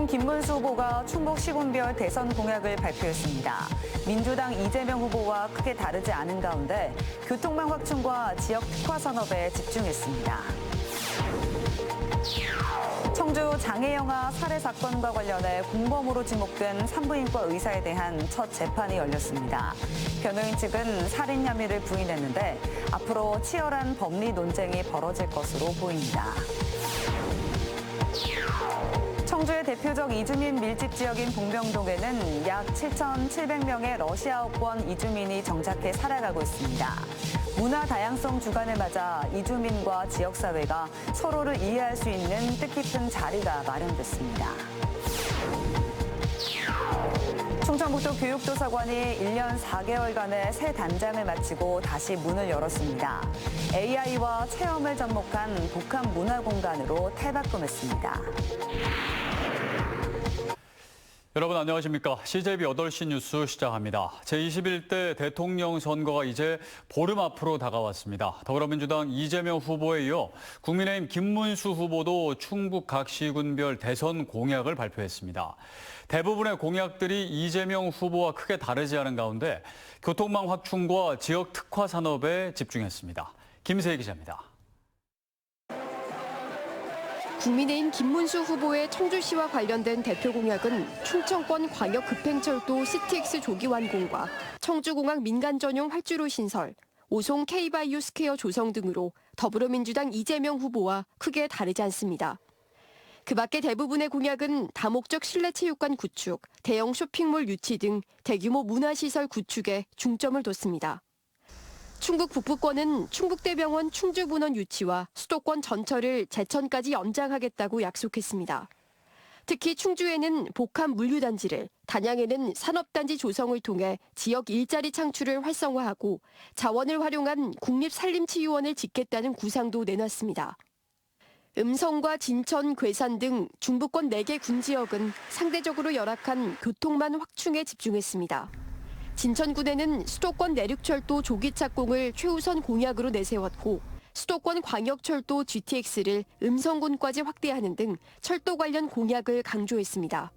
김문수 후보가 충북 시군별 대선 공약을 발표했습니다. 민주당 이재명 후보와 크게 다르지 않은 가운데 교통망 확충과 지역 특화 산업에 집중했습니다. 청주 장애영아 살해 사건과 관련해 공범으로 지목된 산부인과 의사에 대한 첫 재판이 열렸습니다. 변호인 측은 살인 혐의를 부인했는데 앞으로 치열한 법리 논쟁이 벌어질 것으로 보입니다. 청주의 대표적 이주민 밀집 지역인 봉병동에는 약 7,700명의 러시아어권 이주민이 정착해 살아가고 있습니다. 문화 다양성 주간을 맞아 이주민과 지역사회가 서로를 이해할 수 있는 뜻깊은 자리가 마련됐습니다. 충청북도 교육도서관이 1년 4개월간의 새 단장을 마치고 다시 문을 열었습니다. AI와 체험을 접목한 복합 문화공간으로 탈바꿈했습니다. 여러분 안녕하십니까. CJB 8시 뉴스 시작합니다. 제21대 대통령 선거가 이제 보름 앞으로 다가왔습니다. 더불어민주당 이재명 후보에 이어 국민의힘 김문수 후보도 충북 각 시군별 대선 공약을 발표했습니다. 대부분의 공약들이 이재명 후보와 크게 다르지 않은 가운데 교통망 확충과 지역 특화 산업에 집중했습니다. 김세희 기자입니다. 국민의힘 김문수 후보의 청주시와 관련된 대표 공약은 충청권 광역급행철도 CTX 조기 완공과 청주공항 민간 전용 활주로 신설, 오송 K바이오 스퀘어 조성 등으로 더불어민주당 이재명 후보와 크게 다르지 않습니다. 그 밖에 대부분의 공약은 다목적 실내체육관 구축, 대형 쇼핑몰 유치 등 대규모 문화시설 구축에 중점을 뒀습니다. 충북 북부권은 충북대병원 충주분원 유치와 수도권 전철을 제천까지 연장하겠다고 약속했습니다. 특히 충주에는 복합 물류단지를, 단양에는 산업단지 조성을 통해 지역 일자리 창출을 활성화하고 자원을 활용한 국립산림치유원을 짓겠다는 구상도 내놨습니다. 음성과 진천, 괴산 등 중부권 4개 군지역은 상대적으로 열악한 교통망 확충에 집중했습니다. 진천군에는 수도권 내륙철도 조기 착공을 최우선 공약으로 내세웠고 수도권 광역철도 GTX를 음성군까지 확대하는 등 철도 관련 공약을 강조했습니다.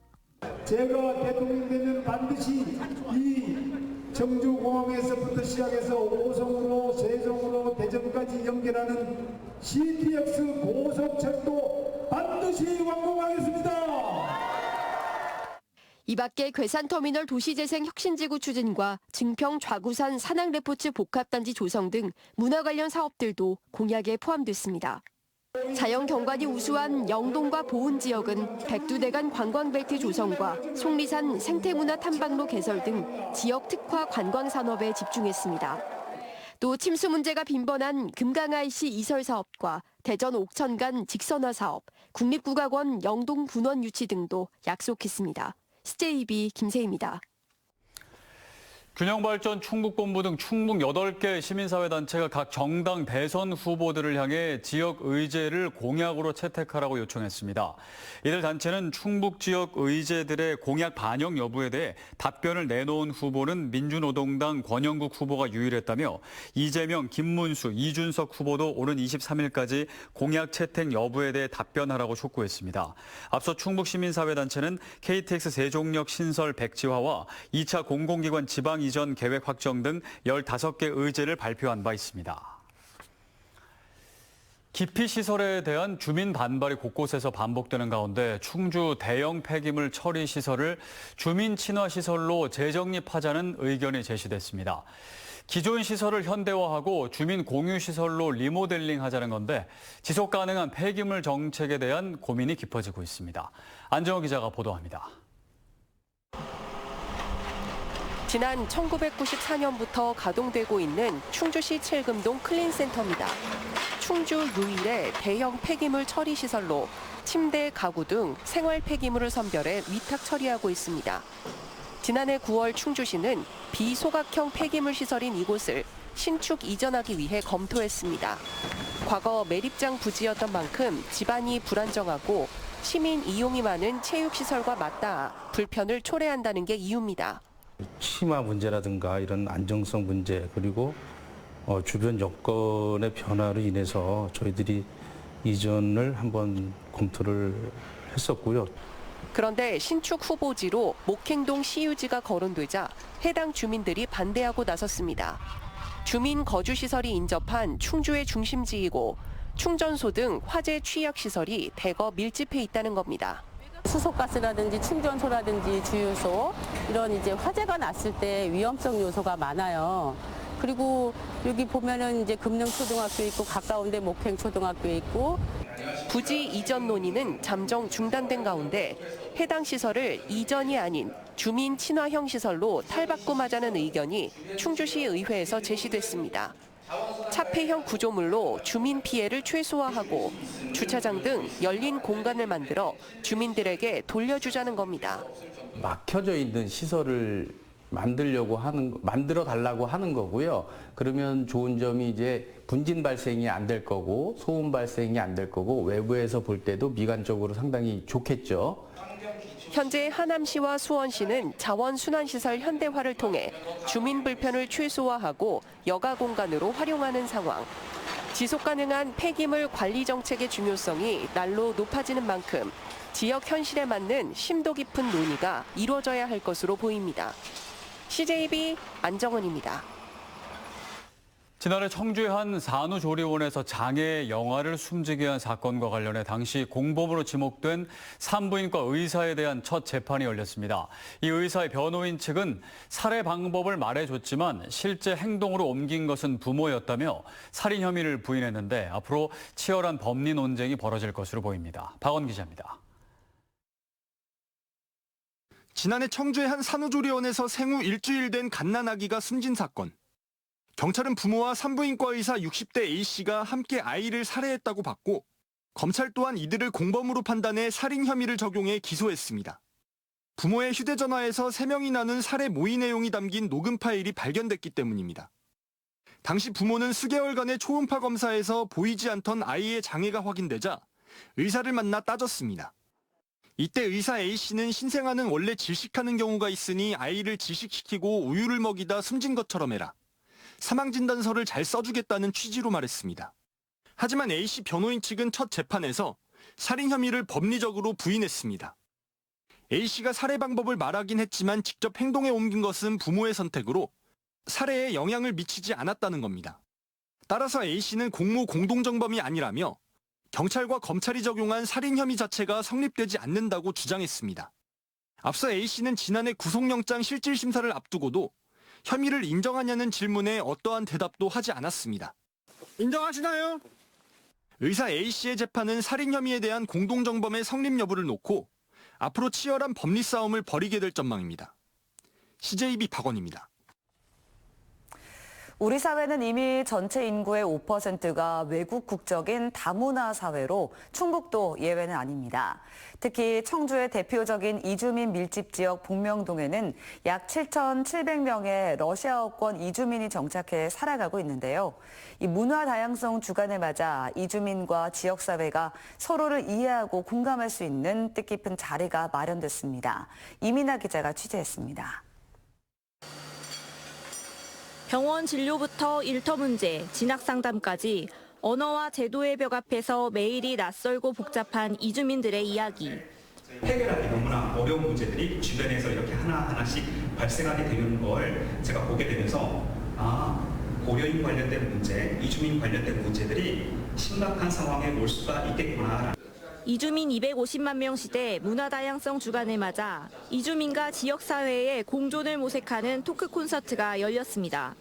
제가 대통령 되면 반드시 이 청주공항에서부터 시작해서 오송으로 세종으로 대전까지 연결하는 CTX 고속철도 반드시 완공하겠습니다. 이 밖에 괴산터미널 도시재생 혁신지구 추진과 증평 좌구산 산악레포츠 복합단지 조성 등 문화 관련 사업들도 공약에 포함됐습니다. 자연경관이 우수한 영동과 보은지역은 백두대간 관광벨트 조성과 속리산 생태문화 탐방로 개설 등 지역 특화 관광산업에 집중했습니다. 또 침수 문제가 빈번한 금강IC 이설 사업과 대전 옥천간 직선화 사업, 국립국악원 영동 분원 유치 등도 약속했습니다. CJB 김세희입니다. 균형발전 충북본부 등 충북 8개 시민사회단체가 각 정당 대선 후보들을 향해 지역 의제를 공약으로 채택하라고 요청했습니다. 이들 단체는 충북 지역 의제들의 공약 반영 여부에 대해 답변을 내놓은 후보는 민주노동당 권영국 후보가 유일했다며 이재명, 김문수, 이준석 후보도 오는 23일까지 공약 채택 여부에 대해 답변하라고 촉구했습니다. 앞서 충북시민사회단체는 KTX 세종역 신설 백지화와 2차 공공기관 지방 이전 계획 확정 등 15개 의제를 발표한 바 있습니다. 기피시설에 대한 주민 반발이 곳곳에서 반복되는 가운데 충주 대형 폐기물 처리 시설을 주민 친화 시설로 재정립하자는 의견이 제시됐습니다. 기존 시설을 현대화하고 주민 공유 시설로 리모델링하자는 건데 지속 가능한 폐기물 정책에 대한 고민이 깊어지고 있습니다. 안정호 기자가 보도합니다. 지난 1994년부터 가동되고 있는 충주시 칠금동 클린센터입니다. 충주 유일의 대형 폐기물 처리 시설로 침대, 가구 등 생활 폐기물을 선별해 위탁 처리하고 있습니다. 지난해 9월 충주시는 비소각형 폐기물 시설인 이곳을 신축 이전하기 위해 검토했습니다. 과거 매립장 부지였던 만큼 집안이 불안정하고 시민 이용이 많은 체육시설과 맞닿아 불편을 초래한다는 게 이유입니다. 치마 문제라든가 이런 안정성 문제 그리고 주변 여건의 변화로 인해서 저희들이 이전을 한번 검토를 했었고요. 그런데 신축 후보지로 목행동 시유지가 거론되자 해당 주민들이 반대하고 나섰습니다. 주민 거주시설이 인접한 충주의 중심지이고 충전소 등 화재 취약시설이 대거 밀집해 있다는 겁니다. 수소가스라든지 충전소라든지 주유소 이런 이제 화재가 났을 때 위험성 요소가 많아요. 그리고 여기 보면은 이제 금능초등학교 있고 가까운데 목행초등학교 있고 부지 이전 논의는 잠정 중단된 가운데 해당 시설을 이전이 아닌 주민 친화형 시설로 탈바꿈하자는 의견이 충주시 의회에서 제시됐습니다. 차폐형 구조물로 주민 피해를 최소화하고 주차장 등 열린 공간을 만들어 주민들에게 돌려주자는 겁니다. 막혀져 있는 시설을 만들어 달라고 하는 거고요. 그러면 좋은 점이 이제 분진 발생이 안 될 거고 소음 발생이 안 될 거고 외부에서 볼 때도 미관적으로 상당히 좋겠죠. 현재 하남시와 수원시는 자원순환시설 현대화를 통해 주민 불편을 최소화하고 여가 공간으로 활용하는 상황. 지속 가능한 폐기물 관리 정책의 중요성이 날로 높아지는 만큼 지역 현실에 맞는 심도 깊은 논의가 이루어져야 할 것으로 보입니다. CJB 안정은입니다. 지난해 청주의 한 산후조리원에서 장애 영아를 숨지게 한 사건과 관련해 당시 공범으로 지목된 산부인과 의사에 대한 첫 재판이 열렸습니다. 이 의사의 변호인 측은 살해 방법을 말해줬지만 실제 행동으로 옮긴 것은 부모였다며 살인 혐의를 부인했는데 앞으로 치열한 법리 논쟁이 벌어질 것으로 보입니다. 박원 기자입니다. 지난해 청주의 한 산후조리원에서 생후 일주일 된 갓난아기가 숨진 사건. 경찰은 부모와 산부인과 의사 60대 A씨가 함께 아이를 살해했다고 봤고 검찰 또한 이들을 공범으로 판단해 살인 혐의를 적용해 기소했습니다. 부모의 휴대전화에서 3명이 나눈 살해 모의 내용이 담긴 녹음 파일이 발견됐기 때문입니다. 당시 부모는 수개월간의 초음파 검사에서 보이지 않던 아이의 장애가 확인되자 의사를 만나 따졌습니다. 이때 의사 A씨는 신생아는 원래 질식하는 경우가 있으니 아이를 질식시키고 우유를 먹이다 숨진 것처럼 해라. 사망진단서를 잘 써주겠다는 취지로 말했습니다. 하지만 A씨 변호인 측은 첫 재판에서 살인 혐의를 법리적으로 부인했습니다. A씨가 살해 방법을 말하긴 했지만 직접 행동에 옮긴 것은 부모의 선택으로 살해에 영향을 미치지 않았다는 겁니다. 따라서 A씨는 공모 공동정범이 아니라며 경찰과 검찰이 적용한 살인 혐의 자체가 성립되지 않는다고 주장했습니다. 앞서 A씨는 지난해 구속영장 실질심사를 앞두고도 혐의를 인정하냐는 질문에 어떠한 대답도 하지 않았습니다. 인정하시나요? 의사 A씨의 재판은 살인 혐의에 대한 공동정범의 성립 여부를 놓고 앞으로 치열한 법리 싸움을 벌이게 될 전망입니다. CJB 박원입니다. 우리 사회는 이미 전체 인구의 5%가 외국 국적인 다문화 사회로 충북도 예외는 아닙니다. 특히 청주의 대표적인 이주민 밀집 지역 복명동에는 약 7,700명의 러시아어권 이주민이 정착해 살아가고 있는데요. 이 문화 다양성 주간을 맞아 이주민과 지역사회가 서로를 이해하고 공감할 수 있는 뜻깊은 자리가 마련됐습니다. 이민아 기자가 취재했습니다. 병원 진료부터 일터 문제, 진학 상담까지 언어와 제도의 벽 앞에서 매일이 낯설고 복잡한 이주민들의 이야기. 해결하기 너무나 어려운 문제들이 주변에서 이렇게 하나하나씩 발생하게 되는 걸 제가 보게 되면서 고려인 관련된 문제, 이주민 관련된 문제들이 심각한 상황에 올 수가 있겠구나. 이주민 250만 명 시대 문화다양성 주간을 맞아 이주민과 지역사회의 공존을 모색하는 토크 콘서트가 열렸습니다.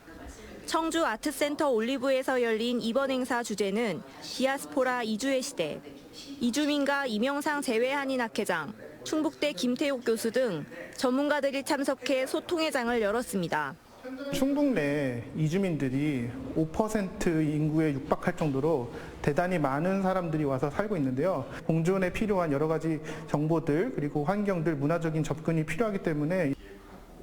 청주 아트센터 올리브에서 열린 이번 행사 주제는 디아스포라 이주의 시대. 이주민과 이명상 재외한인학회장, 충북대 김태옥 교수 등 전문가들이 참석해 소통의 장을 열었습니다. 충북 내 이주민들이 5% 인구에 육박할 정도로 대단히 많은 사람들이 와서 살고 있는데요. 공존에 필요한 여러 가지 정보들 그리고 환경들, 문화적인 접근이 필요하기 때문에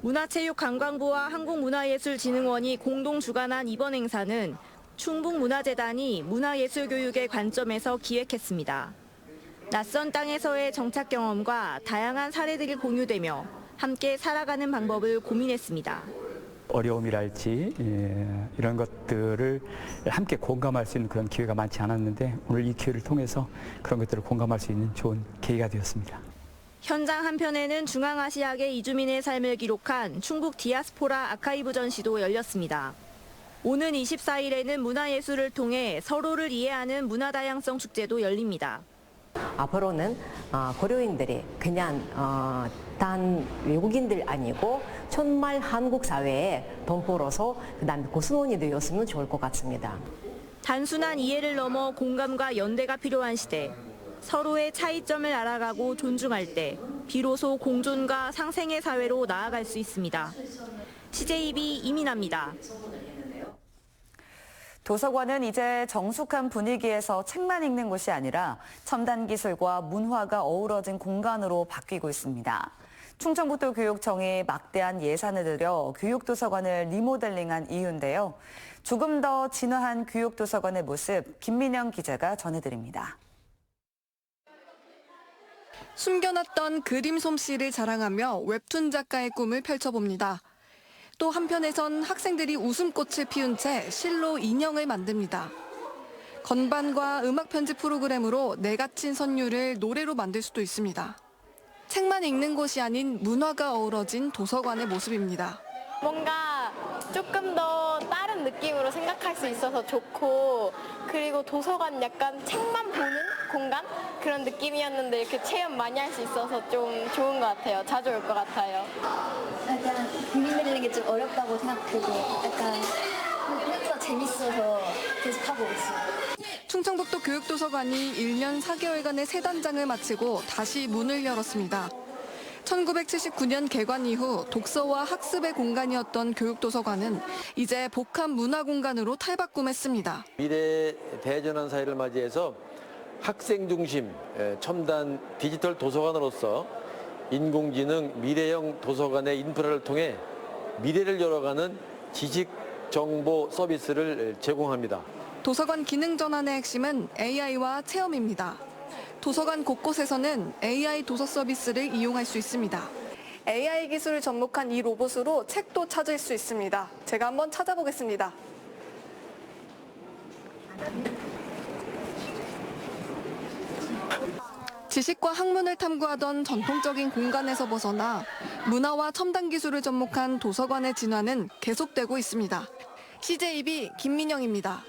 문화체육관광부와 한국문화예술진흥원이 공동 주관한 이번 행사는 충북문화재단이 문화예술교육의 관점에서 기획했습니다. 낯선 땅에서의 정착 경험과 다양한 사례들이 공유되며 함께 살아가는 방법을 고민했습니다. 어려움이랄지 이런 것들을 함께 공감할 수 있는 그런 기회가 많지 않았는데 오늘 이 기회를 통해서 그런 것들을 공감할 수 있는 좋은 계기가 되었습니다. 현장 한편에는 중앙아시아계 이주민의 삶을 기록한 충북 디아스포라 아카이브 전시도 열렸습니다. 오는 24일에는 문화예술을 통해 서로를 이해하는 문화다양성 축제도 열립니다. 앞으로는 고려인들이 그냥 단 외국인들 아니고 정말 한국 사회에 덤불어서 그다음에 고스란히 되었으면 좋을 것 같습니다. 단순한 이해를 넘어 공감과 연대가 필요한 시대. 서로의 차이점을 알아가고 존중할 때 비로소 공존과 상생의 사회로 나아갈 수 있습니다. CJB 이민아입니다. 도서관은 이제 정숙한 분위기에서 책만 읽는 곳이 아니라 첨단 기술과 문화가 어우러진 공간으로 바뀌고 있습니다. 충청북도 교육청이 막대한 예산을 들여 교육도서관을 리모델링한 이유인데요. 조금 더 진화한 교육도서관의 모습 김민영 기자가 전해드립니다. 숨겨놨던 그림 솜씨를 자랑하며 웹툰 작가의 꿈을 펼쳐봅니다. 또 한편에선 학생들이 웃음꽃을 피운 채 실로 인형을 만듭니다. 건반과 음악 편집 프로그램으로 내갇힌 선율을 노래로 만들 수도 있습니다. 책만 읽는 곳이 아닌 문화가 어우러진 도서관의 모습입니다. 뭔가 조금 더 다른 느낌으로 생각할 수 있어서 좋고, 그리고 도서관 약간 책만 보는 공간? 그런 느낌이었는데 이렇게 체험 많이 할 수 있어서 좀 좋은 것 같아요. 자주 올 것 같아요. 약간 그림 그리는 게 좀 어렵다고 생각되고 약간 생각보다 재밌어서 계속 하고 있어요. 충청북도 교육도서관이 1년 4개월간의 새 단장을 마치고 다시 문을 열었습니다. 1979년 개관 이후 독서와 학습의 공간이었던 교육도서관은 이제 복합 문화공간으로 탈바꿈했습니다. 미래 대전환 사회를 맞이해서 학생 중심 첨단 디지털 도서관으로서 인공지능 미래형 도서관의 인프라를 통해 미래를 열어가는 지식 정보 서비스를 제공합니다. 도서관 기능 전환의 핵심은 AI와 체험입니다. 도서관 곳곳에서는 AI 도서 서비스를 이용할 수 있습니다. AI 기술을 접목한 이 로봇으로 책도 찾을 수 있습니다. 제가 한번 찾아보겠습니다. 지식과 학문을 탐구하던 전통적인 공간에서 벗어나 문화와 첨단 기술을 접목한 도서관의 진화는 계속되고 있습니다. CJB 김민영입니다.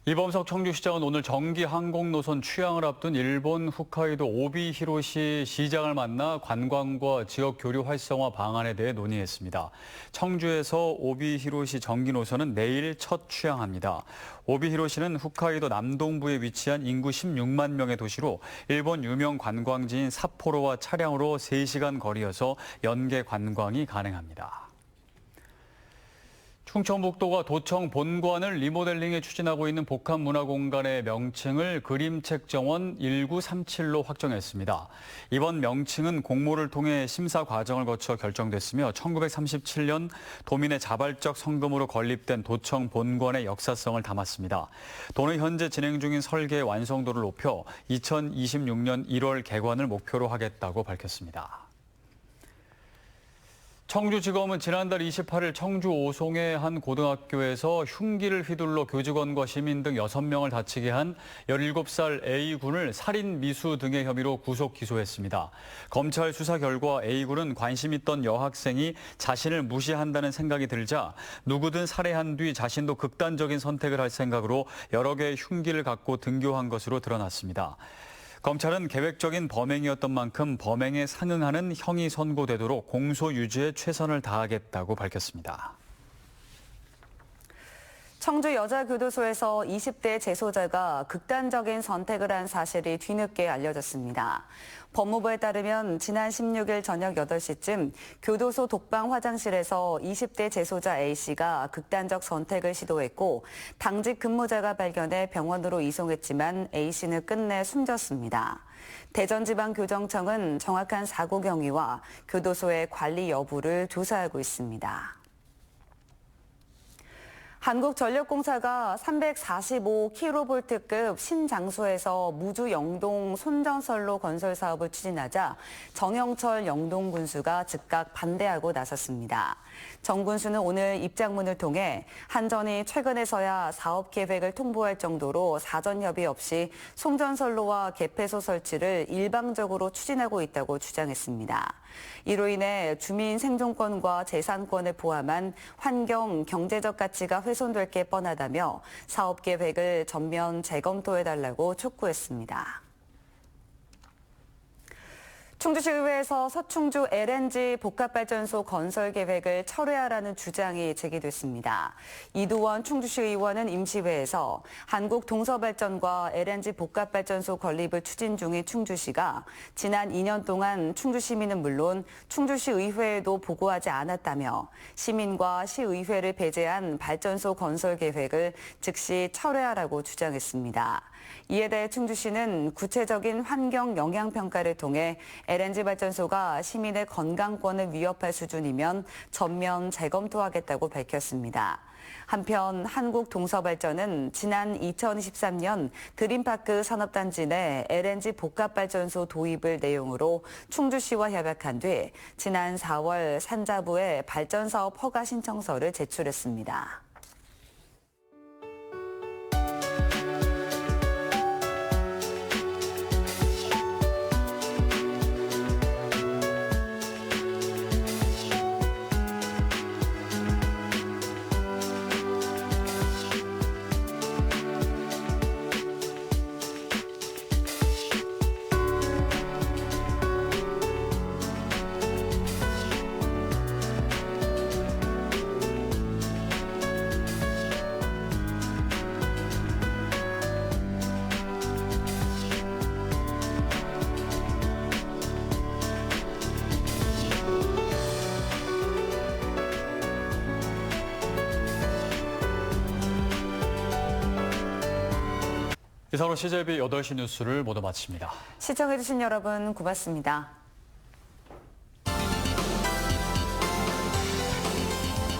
이범석 청주시장은 오늘 정기 항공노선 취항을 앞둔 일본 홋카이도 오비 히로시 시장을 만나 관광과 지역 교류 활성화 방안에 대해 논의했습니다. 청주에서 오비 히로시 정기 노선은 내일 첫 취항합니다. 오비 히로시는 홋카이도 남동부에 위치한 인구 16만 명의 도시로 일본 유명 관광지인 삿포로와 차량으로 3시간 거리여서 연계 관광이 가능합니다. 충청북도가 도청 본관을 리모델링해 추진하고 있는 복합문화공간의 명칭을 그림책정원 1937로 확정했습니다. 이번 명칭은 공모를 통해 심사 과정을 거쳐 결정됐으며 1937년 도민의 자발적 성금으로 건립된 도청 본관의 역사성을 담았습니다. 도는 현재 진행 중인 설계 완성도를 높여 2026년 1월 개관을 목표로 하겠다고 밝혔습니다. 청주지검은 지난달 28일 청주 오송의 한 고등학교에서 흉기를 휘둘러 교직원과 시민 등 6명을 다치게 한 17살 A군을 살인 미수 등의 혐의로 구속 기소했습니다. 검찰 수사 결과 A군은 관심 있던 여학생이 자신을 무시한다는 생각이 들자 누구든 살해한 뒤 자신도 극단적인 선택을 할 생각으로 여러 개의 흉기를 갖고 등교한 것으로 드러났습니다. 검찰은 계획적인 범행이었던 만큼 범행에 상응하는 형이 선고되도록 공소 유지에 최선을 다하겠다고 밝혔습니다. 청주 여자교도소에서 20대 재소자가 극단적인 선택을 한 사실이 뒤늦게 알려졌습니다. 법무부에 따르면 지난 16일 저녁 8시쯤 교도소 독방 화장실에서 20대 재소자 A씨가 극단적 선택을 시도했고 당직 근무자가 발견해 병원으로 이송했지만 A씨는 끝내 숨졌습니다. 대전지방교정청은 정확한 사고 경위와 교도소의 관리 여부를 조사하고 있습니다. 한국전력공사가 345kV급 신장소에서 무주 영동 손전선로 건설 사업을 추진하자 정영철 영동군수가 즉각 반대하고 나섰습니다. 정군수는 오늘 입장문을 통해 한전이 최근에서야 사업 계획을 통보할 정도로 사전 협의 없이 송전선로와 개폐소 설치를 일방적으로 추진하고 있다고 주장했습니다. 이로 인해 주민 생존권과 재산권을 포함한 환경, 경제적 가치가 훼손될 게 뻔하다며 사업 계획을 전면 재검토해달라고 촉구했습니다. 충주시의회에서 서충주 LNG 복합발전소 건설 계획을 철회하라는 주장이 제기됐습니다. 이두원 충주시 의원은 임시회에서 한국동서발전과 LNG 복합발전소 건립을 추진 중인 충주시가 지난 2년 동안 충주 시민은 물론 충주시 의회에도 보고하지 않았다며 시민과 시의회를 배제한 발전소 건설 계획을 즉시 철회하라고 주장했습니다. 이에 대해 충주시는 구체적인 환경 영향평가를 통해 LNG 발전소가 시민의 건강권을 위협할 수준이면 전면 재검토하겠다고 밝혔습니다. 한편 한국동서발전은 지난 2023년 드림파크 산업단지 내 LNG 복합발전소 도입을 내용으로 충주시와 협약한 뒤 지난 4월 산자부에 발전사업 허가 신청서를 제출했습니다. 이상으로 CJB 8시 뉴스를 모두 마칩니다. 시청해주신 여러분 고맙습니다.